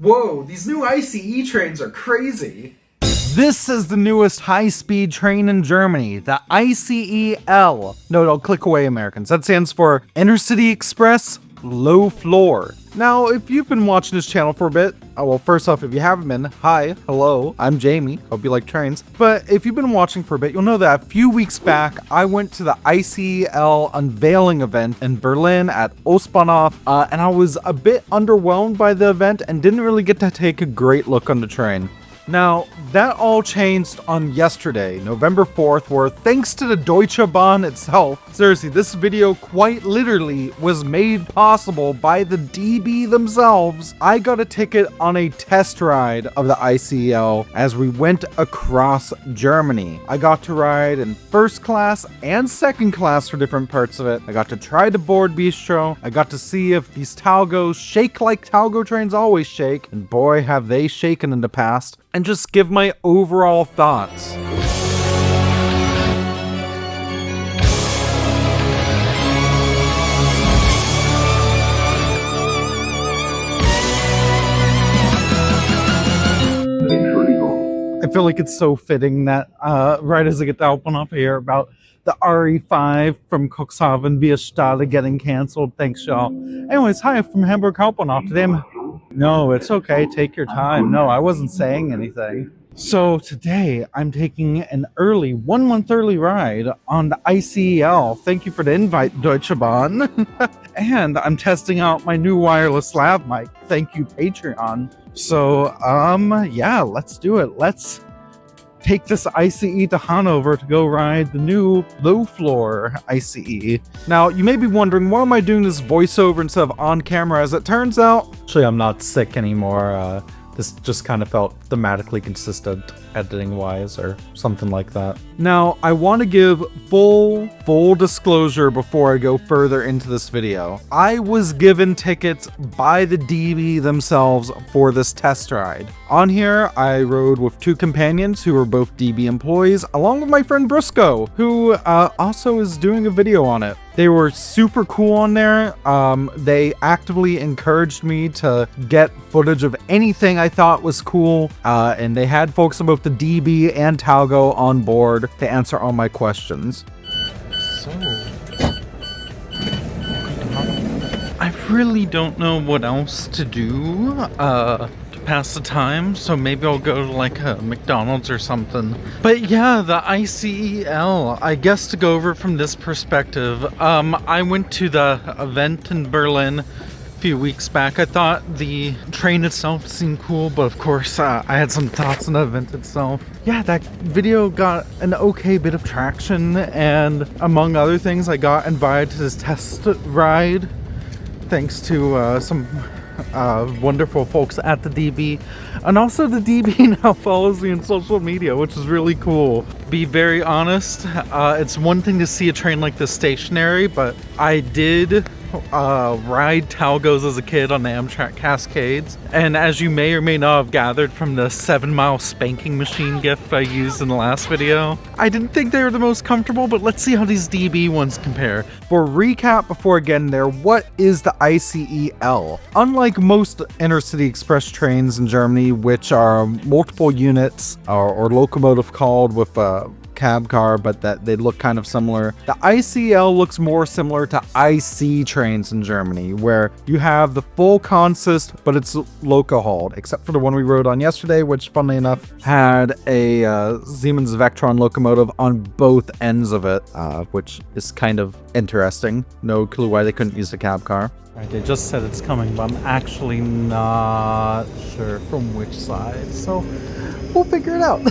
Whoa, these new ICE trains are crazy. This is the newest high-speed train in Germany, the ICEL. No, don't click away, Americans. That stands for Intercity Express Low Floor. Now, if you've been watching this channel for a bit, well, first off, if you haven't been, hi, hello, I'm Jamie. Hope you like trains. But if you've been watching for a bit, you'll know that a few weeks back, I went to the ICEL unveiling event in Berlin at Ostbahnhof, and I was a bit underwhelmed by the event and didn't really get to take a great look on the train. Now, that all changed on yesterday, November 4th, where thanks to the Deutsche Bahn itself, seriously, this video quite literally was made possible by the DB themselves. I got a ticket on a test ride of the ICEL as we went across Germany. I got to ride in first class and second class for different parts of it. I got to try the board bistro. I got to see if these Talgos shake like Talgo trains always shake, and boy have they shaken in the past, and just give my overall thoughts. I feel like it's so fitting that right as I get to open up here about the RE5 from Cuxhaven via Stade getting canceled. Thanks, y'all. Anyways, hi from Hamburg Hauptbahnhof. Today No, it's okay. Take your time. No, I wasn't saying anything. So today I'm taking an 1 month early ride on the ICEL. Thank you for the invite, Deutsche Bahn. And I'm testing out my new wireless lav mic. Thank you, Patreon. So, yeah, let's do it. Let's take this ICE to Hanover to go ride the new low floor ICE. Now, you may be wondering, why am I doing this voiceover instead of on camera? As it turns out, actually, I'm not sick anymore. This just kind of felt thematically consistent editing wise or something like that. Now, I want to give full disclosure before I go further into this video. I was given tickets by the DB themselves for this test ride. On here, I rode with two companions who were both DB employees, along with my friend Briscoe, who also is doing a video on it. They were super cool on there. They actively encouraged me to get footage of anything I thought was cool, and they had folks on both the DB and Talgo on board to answer all my questions. So, I really don't know what else to do to pass the time, so maybe I'll go to like a McDonald's or something. But yeah, the ICEL, I guess to go over from this perspective, I went to the event in Berlin a few weeks back. I thought the train itself seemed cool, but of course I had some thoughts on the event itself. Yeah, that video got an okay bit of traction, and among other things, I got invited to this test ride thanks to some wonderful folks at the DB, and also the DB now follows me on social media, which is really cool. Be very honest, it's one thing to see a train like this stationary, but I did ride Talgos as a kid on the Amtrak Cascades, and as you may or may not have gathered from the 7-mile spanking machine gif I used in the last video, I didn't think they were the most comfortable, but let's see how these DB ones compare. For recap before getting there, what is the ICEL? Unlike most Intercity Express trains in Germany, which are multiple units or locomotive called with a cab car, but that they look kind of similar. The ICEL looks more similar to IC trains in Germany, where you have the full consist, but it's loco hauled, except for the one we rode on yesterday, which funnily enough had a Siemens Vectron locomotive on both ends of it, which is kind of interesting. No clue why they couldn't use the cab car. Right, they just said it's coming, but I'm actually not sure from which side, so we'll figure it out.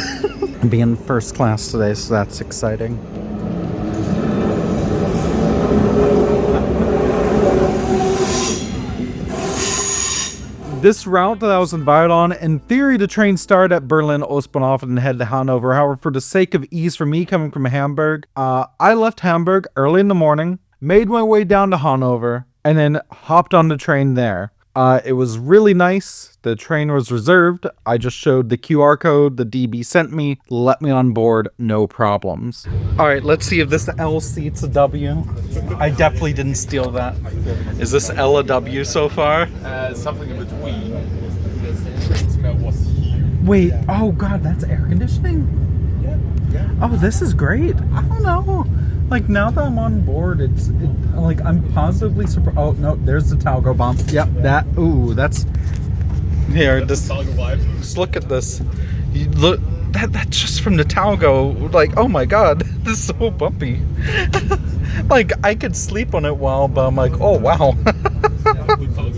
I'm being first class today, so that's exciting. This route that I was invited on, in theory, the train started at Berlin Ostbahnhof and head to Hanover. However, for the sake of ease for me coming from Hamburg, I left Hamburg early in the morning, made my way down to Hanover, and then hopped on the train there. It was really nice. The train was reserved. I just showed the QR code the DB sent me, let me on board, no problems. All right, let's see if this L seat's a W. I definitely didn't steal that. Is this L a W so far? Something in between. Wait, oh god, that's air conditioning? Oh, this is great. I don't know. Like, now that I'm on board, like, I'm positively surprised. Oh, no, there's the Talgo bomb. Yep, that, ooh, that's... Here, just look at this. You look, that's just from the Talgo. Like, oh my god, this is so bumpy. Like, I could sleep on it while, but I'm like, oh wow.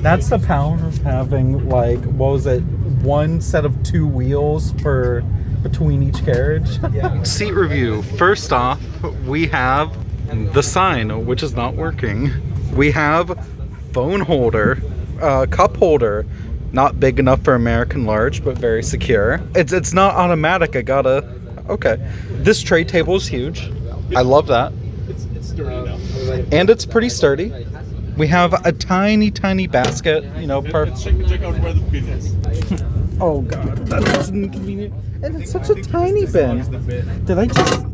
That's the power of having, like, what was it, one set of 2 wheels for between each carriage. Seat review. First off, we have the sign, which is not working. We have phone holder, cup holder, not big enough for American large, but very secure. It's not automatic. I gotta. Okay. This tray table is huge. I love that. It's sturdy enough. And it's pretty sturdy. We have a tiny, tiny basket. You know, perfect. Check out where the bin is. Oh god, that's inconvenient. And it's such a tiny bin. Did I just...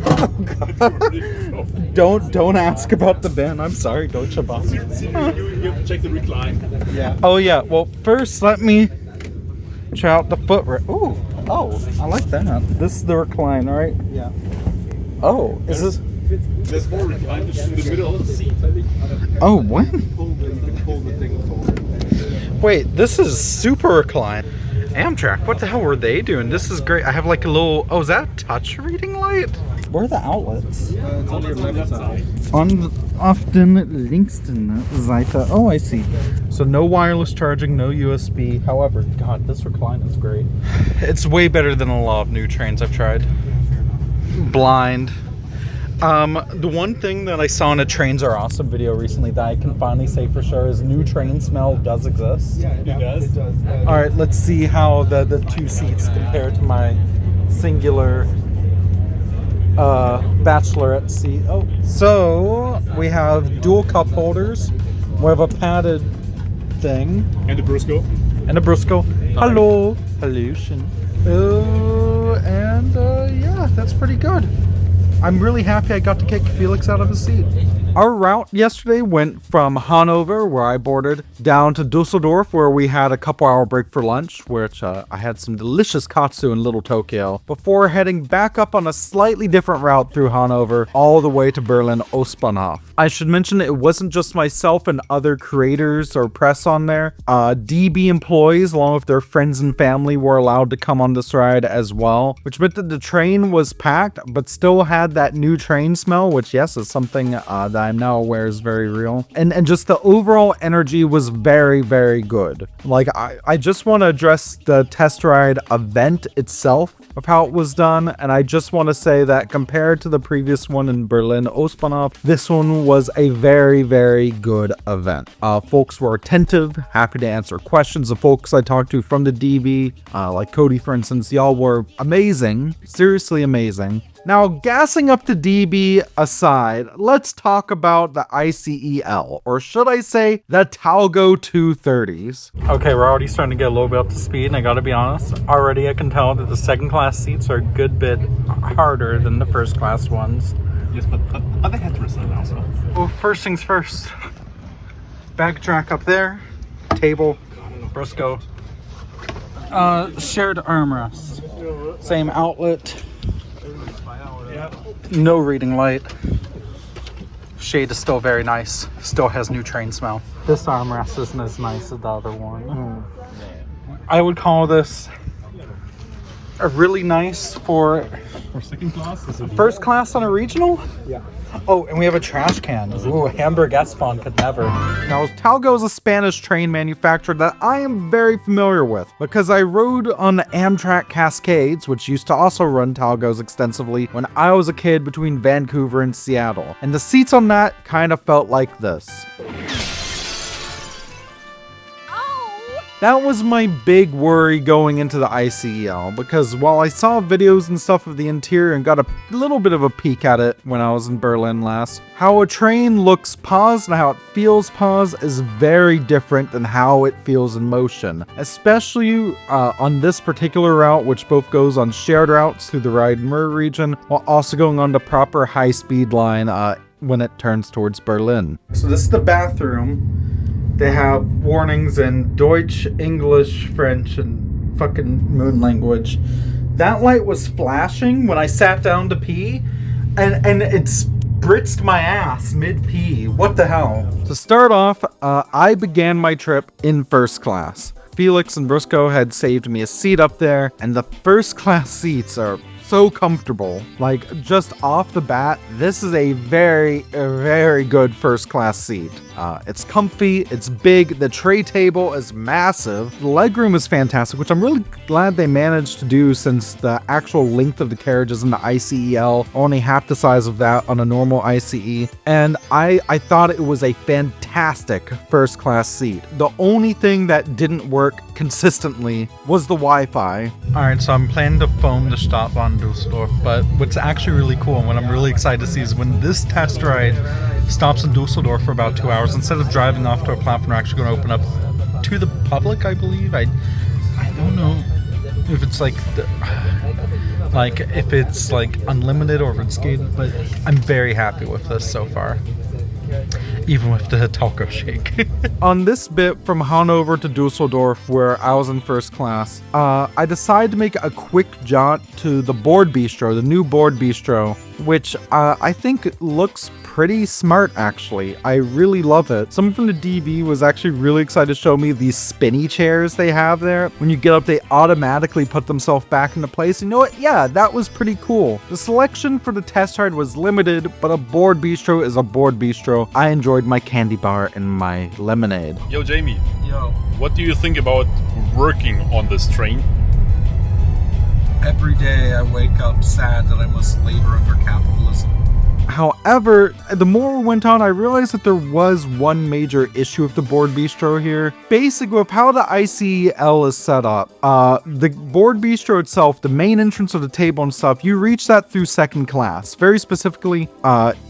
Oh god. Don't ask about the bin. I'm sorry, Deutsche Bahn. You have to check the recline. Yeah. Oh yeah, well first let me try out the footrest. Ooh, oh, I like that. This is the recline, right? Yeah. Oh, is this... There's more recline in the middle of the seat. Oh, when? Wait, this is super recline. Amtrak, what the hell were they doing? This is great. I have like a little... Oh, is that a touch reading light? Where are the outlets? It's on your left side. Auf den linksten Seite. Oh, I see. So no wireless charging, no USB. However, God, this recline is great. It's way better than a lot of new trains I've tried. Blind. The one thing that I saw in a Trains Are Awesome video recently that I can finally say for sure is new train smell does exist. Yeah, it does. Alright, let's see how the 2 seats compare to my singular bachelorette seat. Oh, so we have dual cup holders. We have a padded thing. And a Brusco. Hello. Pollution. Yeah, that's pretty good. I'm really happy I got to kick Felix out of his seat. Our route yesterday went from Hanover, where I boarded, down to Dusseldorf, where we had a couple-hour break for lunch, which I had some delicious katsu in Little Tokyo, before heading back up on a slightly different route through Hanover, all the way to Berlin Ostbahnhof. I should mention it wasn't just myself and other creators or press on there. DB employees, along with their friends and family, were allowed to come on this ride as well, which meant that the train was packed, but still had that new train smell, which, yes, is something that I'm now aware is very real. And just the overall energy was very, very good. Like, I just want to address the test ride event itself of how it was done, and I just want to say that compared to the previous one in Berlin Ostbahnhof, this one was a very, very good event. Folks were attentive, happy to answer questions. The folks I talked to from the DB, like Cody for instance, y'all were amazing, seriously amazing. Now, gassing up the DB aside, let's talk about the ICEL, or should I say, the Talgo 230s. Okay, we're already starting to get a little bit up to speed, and I gotta be honest, already I can tell that the second class seats are a good bit harder than the first class ones. Yes, but they had to resign also. Well, first things first. Bag track up there, table, Brusco. Shared armrest. Same outlet. No reading light. Shade is still very nice. Still has new train smell. This armrest isn't as nice as the other one. I would call this a really nice for second class? First class on a regional? Yeah. Oh, and we have a trash can. Ooh, Hamburg S-Bahn could never. Now, Talgo is a Spanish train manufacturer that I am very familiar with because I rode on Amtrak Cascades, which used to also run Talgos extensively when I was a kid between Vancouver and Seattle. And the seats on that kind of felt like this. That was my big worry going into the ICEL, because while I saw videos and stuff of the interior and got a little bit of a peek at it when I was in Berlin last, how a train looks paused and how it feels paused is very different than how it feels in motion, especially on this particular route, which both goes on shared routes through the Rhine-Ruhr region, while also going on the proper high-speed line when it turns towards Berlin. So this is the bathroom. They have warnings in Deutsch, English, French, and fucking moon language. That light was flashing when I sat down to pee, and it spritzed my ass mid-pee. What the hell? To start off, I began my trip in first class. Felix and Briscoe had saved me a seat up there, and the first class seats are so comfortable. Like, just off the bat, this is a very good first class seat. It's comfy, it's big, the tray table is massive, the legroom is fantastic, which I'm really glad they managed to do since the actual length of the carriages in the ICEL are only half the size of that on a normal ICE, and I thought it was a fantastic first class seat. The only thing that didn't work consistently was the Wi-Fi. Alright, so I'm planning to phone the stop on Dusseldorf, but what's actually really cool and what I'm really excited to see is when this test ride stops in Dusseldorf for about 2 hours, instead of driving off to a platform, we're actually going to open up to the public, I believe. I don't know if it's like if it's like unlimited or if it's gated, but I'm very happy with this so far. Even with the Talgo shake. On this bit from Hanover to Dusseldorf, where I was in first class, I decided to make a quick jaunt to the board bistro, the new board bistro, which I think looks pretty smart, actually. I really love it. Someone from the DB was actually really excited to show me these spinny chairs they have there. When you get up, they automatically put themselves back into place. You know what? Yeah, that was pretty cool. The selection for the test ride was limited, but a board bistro is a board bistro. I enjoyed my candy bar and my lemonade. Yo, Jamie. Yo. What do you think about working on this train? Every day I wake up sad that I must labor under capitalism. However, the more we went on, I realized that there was one major issue with the board bistro here. Basically, with how the ICEL is set up, the board bistro itself, the main entrance of the table and stuff, you reach that through second class. Very specifically,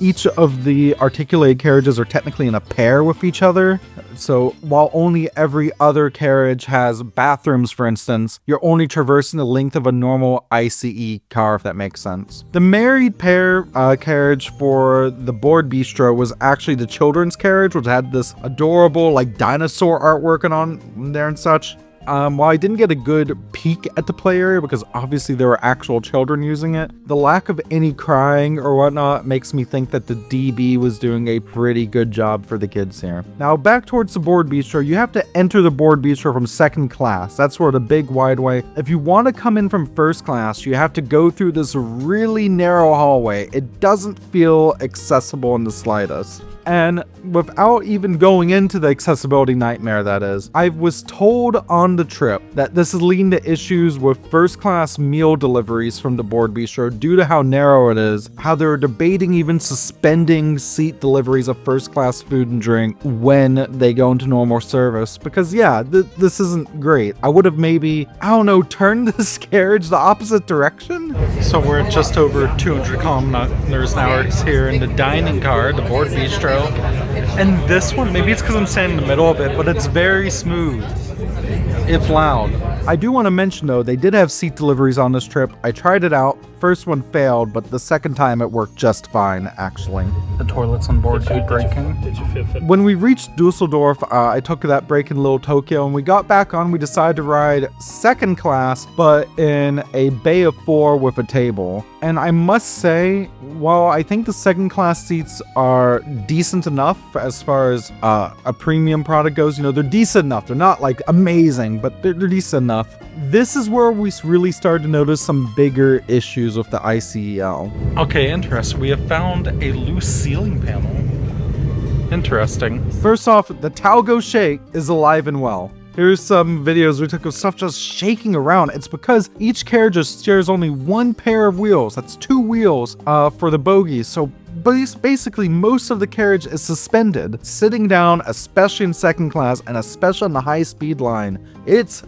each of the articulated carriages are technically in a pair with each other. So while only every other carriage has bathrooms, for instance, you're only traversing the length of a normal ICE car, if that makes sense. The married pair carriage for the board bistro was actually the children's carriage, which had this adorable like dinosaur artwork on there and such. While I didn't get a good peek at the play area because obviously there were actual children using it, the lack of any crying or whatnot makes me think that the DB was doing a pretty good job for the kids here. Now back towards the board bistro, you have to enter the board bistro from second class. That's where the big wide way. If you want to come in from first class, you have to go through this really narrow hallway. It doesn't feel accessible in the slightest. And without even going into the accessibility nightmare that is, I was told on the trip that this is leading to issues with first class meal deliveries from the board bistro due to how narrow it is, how they're debating even suspending seat deliveries of first class food and drink when they go into normal service. Because yeah, this isn't great. I would have maybe, I don't know, turned this carriage the opposite direction? So we're at just over 200 kilometers an hour here in the dining car, the board bistro. And this one, maybe it's because I'm standing in the middle of it, but it's very smooth, if loud. I do want to mention though, they did have seat deliveries on this trip. I tried it out. First one failed, but the second time it worked just fine, actually. The toilets on board keep breaking. When we reached Dusseldorf, I took that break in Little Tokyo, and we got back on. We decided to ride second class, but in a bay of 4 with a table. And I must say, while I think the second class seats are decent enough as far as a premium product goes, you know, they're decent enough. They're not like amazing, but they're decent enough. This is where we really started to notice some bigger issues with the ICEL. Okay, interesting. We have found a loose ceiling panel. Interesting. First off, the Talgo shake is alive and well. Here's some videos we took of stuff just shaking around. It's because each carriage shares only one pair of wheels. That's 2 wheels for the bogies. So basically, most of the carriage is suspended. Sitting down, especially in second class, and especially on the high-speed line, it's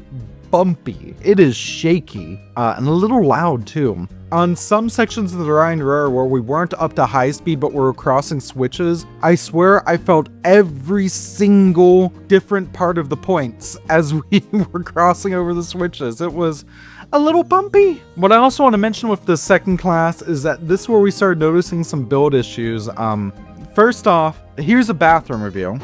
bumpy. It is shaky, and a little loud, too. On some sections of the Rhine Ruhr where we weren't up to high speed but we were crossing switches, I swear I felt every single different part of the points as we were crossing over the switches. It was a little bumpy. What I also want to mention with the second class is that this is where we started noticing some build issues. First off, here's a bathroom review.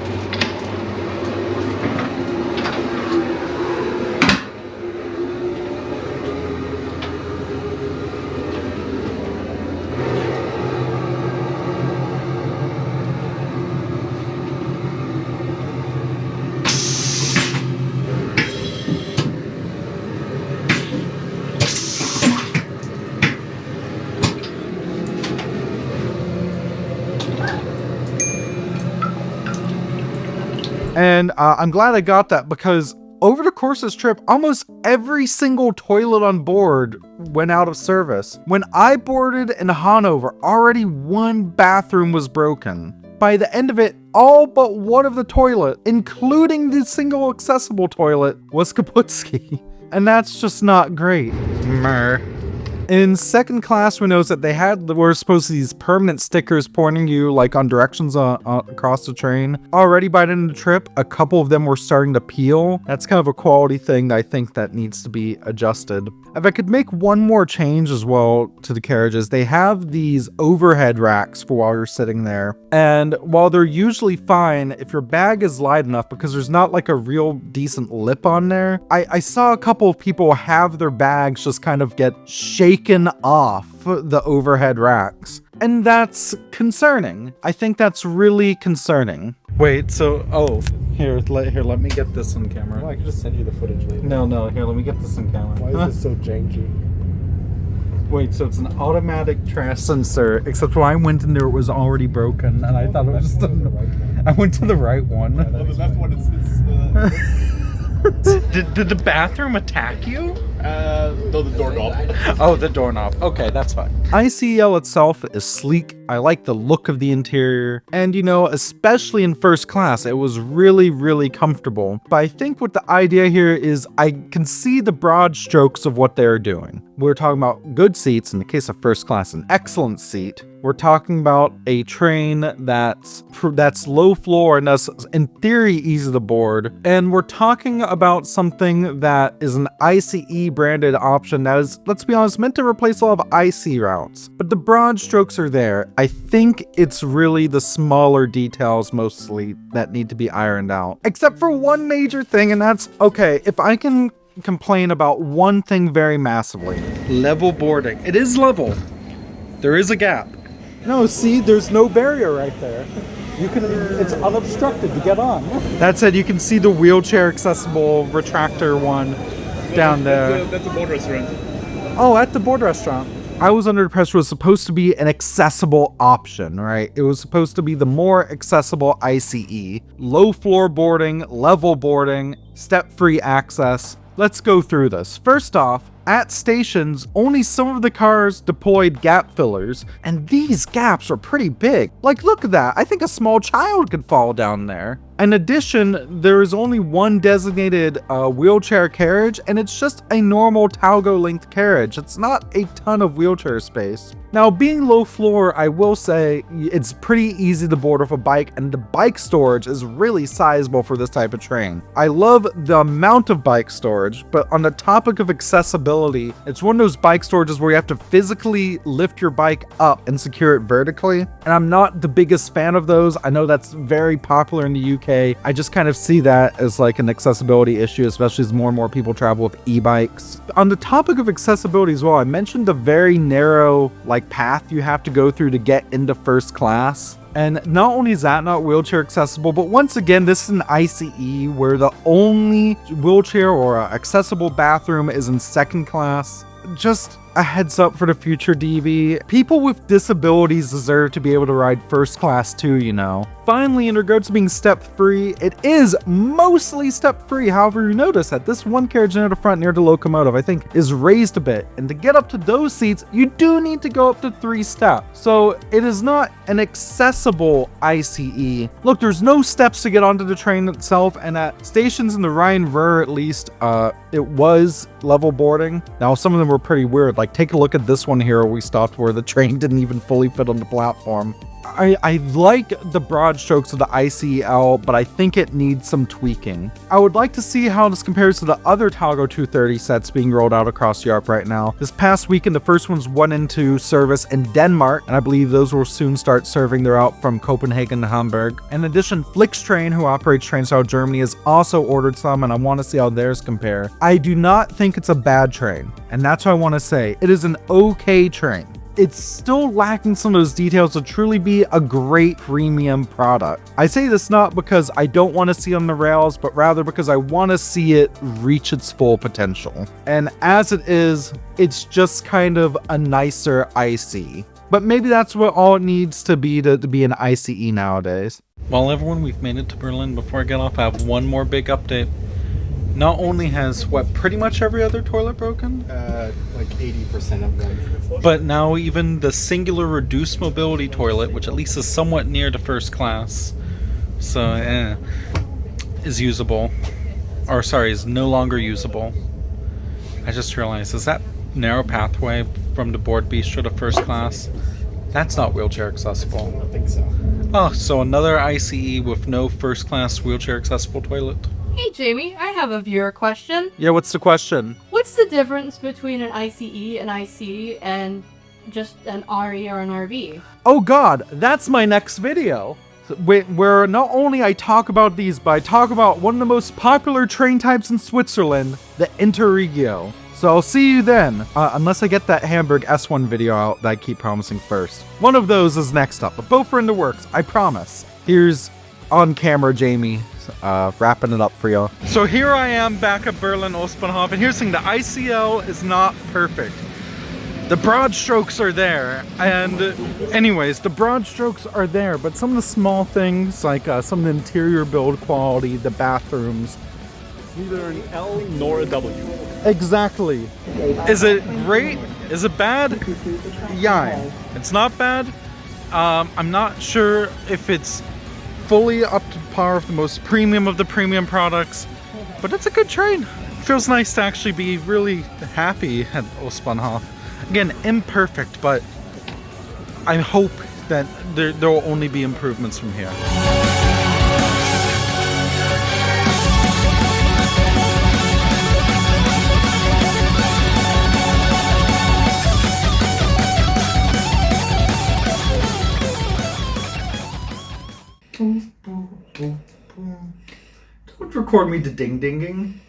And I'm glad I got that because over the course of this trip, almost every single toilet on board went out of service. When I boarded in Hanover, already one bathroom was broken. By the end of it, all but one of the toilet, including the single accessible toilet, was kaputski. And that's just not great. Mer. In second class, we noticed that they were supposed to be these permanent stickers pointing you like on directions across the train. Already by the end of the trip, a couple of them were starting to peel. That's kind of a quality thing that I think that needs to be adjusted. If I could make one more change as well to the carriages, they have these overhead racks for while you're sitting there. And while they're usually fine, if your bag is light enough, because there's not like a real decent lip on there, I saw a couple of people have their bags just kind of get shaken off the overhead racks. And that's concerning. I think that's really concerning. Wait, so, here, let me get this on camera. Well, I can just send you the footage later. No, here, let me get this on camera. Why is this so janky? Wait, so it's an automatic trash sensor, except when I went in there, it was already broken, and I thought it was just I went to the right one. Well, the left one is Did the bathroom attack you? no, the doorknob. Oh, the doorknob. Okay, that's fine. ICL itself is sleek. I like the look of the interior. And especially in first class, it was really, really comfortable. But I think what the idea here is I can see the broad strokes of what they're doing. We're talking about good seats, in the case of first class, an excellent seat. We're talking about a train that's low floor and thus in theory easy to board. And we're talking about something that is an ICE branded option that is, let's be honest, meant to replace a lot of IC routes. But the broad strokes are there. I think it's really the smaller details mostly that need to be ironed out. Except for one major thing, and that's, okay, if I can complain about one thing very massively. Level boarding. It is level. There is a gap. No, see, there's no barrier right there. It's unobstructed to get on. That said, you can see the wheelchair accessible retractor one down there. That's a board restaurant. Oh, at the board restaurant. I was under the impression it was supposed to be an accessible option, right? It was supposed to be the more accessible ICE. Low floor boarding, level boarding, step-free access. Let's go through this. First off, at stations, only some of the cars deployed gap fillers, and these gaps are pretty big. Like, look at that. I think a small child could fall down there. In addition, there is only one designated wheelchair carriage, and it's just a normal Talgo length carriage. It's not a ton of wheelchair space. Now, being low floor, I will say it's pretty easy to board off a bike, and the bike storage is really sizable for this type of train. I love the amount of bike storage, but on the topic of accessibility, it's one of those bike storages where you have to physically lift your bike up and secure it vertically, and I'm not the biggest fan of those. I know that's very popular in the UK. I just kind of see that as like an accessibility issue, especially as more and more people travel with e-bikes. On the topic of accessibility as well, I mentioned the very narrow path you have to go through to get into first class. And not only is that not wheelchair accessible, but once again, this is an ICE where the only wheelchair or accessible bathroom is in second class. Just a heads up for the future, DB. People with disabilities deserve to be able to ride first class too, Finally, in regards to being step-free, it is mostly step-free. However, you notice that this one carriage near the front, near the locomotive, I think is raised a bit. And to get up to those seats, you do need to go up to 3 steps. So it is not an accessible ICE. Look, there's no steps to get onto the train itself, and at stations in the Rhine-Ruhr at least, it was level boarding. Now, some of them were pretty weird. Take a look at this one here where we stopped where the train didn't even fully fit on the platform. I like the broad strokes of the ICL, but I think it needs some tweaking. I would like to see how this compares to the other Talgo 230 sets being rolled out across Europe right now. This past weekend, the first ones went into service in Denmark, and I believe those will soon start serving their route from Copenhagen to Hamburg. In addition, Flixtrain, who operates trains out of Germany, has also ordered some, and I want to see how theirs compare. I do not think it's a bad train, and that's what I want to say. It is an okay train. It's still lacking some of those details to truly be a great premium product. I say this not because I don't want to see it on the rails, but rather because I want to see it reach its full potential. And as it is, it's just kind of a nicer IC. But maybe that's what all it needs to be an ICE nowadays. Well, everyone, we've made it to Berlin. Before I get off, I have one more big update. Not only has, what, pretty much every other toilet broken? Like 80% of them. But now even the singular reduced mobility toilet, which at least is somewhat near to first class, so is usable. Or sorry, is no longer usable. I just realized, is that narrow pathway from the board bistro to first class? That's not wheelchair accessible. I don't think so. Oh, so another ICE with no first class wheelchair accessible toilet. Hey Jamie, I have a viewer question. Yeah, what's the question? What's the difference between an ICE, an IC, and just an RE or an RV? Oh god, that's my next video. Where not only I talk about these, but I talk about one of the most popular train types in Switzerland, the Interregio. So I'll see you then, unless I get that Hamburg S1 video out that I keep promising first. One of those is next up, but both are in the works, I promise. Here's on camera Jamie, wrapping it up for you. So here I am back at Berlin Ostbahnhof, and here's the thing, the ICL is not perfect. The broad strokes are there, and anyways, the broad strokes are there, but some of the small things, like some of the interior build quality, the bathrooms. Neither an L nor a W. Exactly. Is it great? Is it bad? Yeah, it's not bad. I'm not sure if it's fully up to par with the most premium of the premium products, but it's a good train. It feels nice to actually be really happy at Ostbahnhof. Again, imperfect, but I hope that there will only be improvements from here. Don't record me to ding-dinging.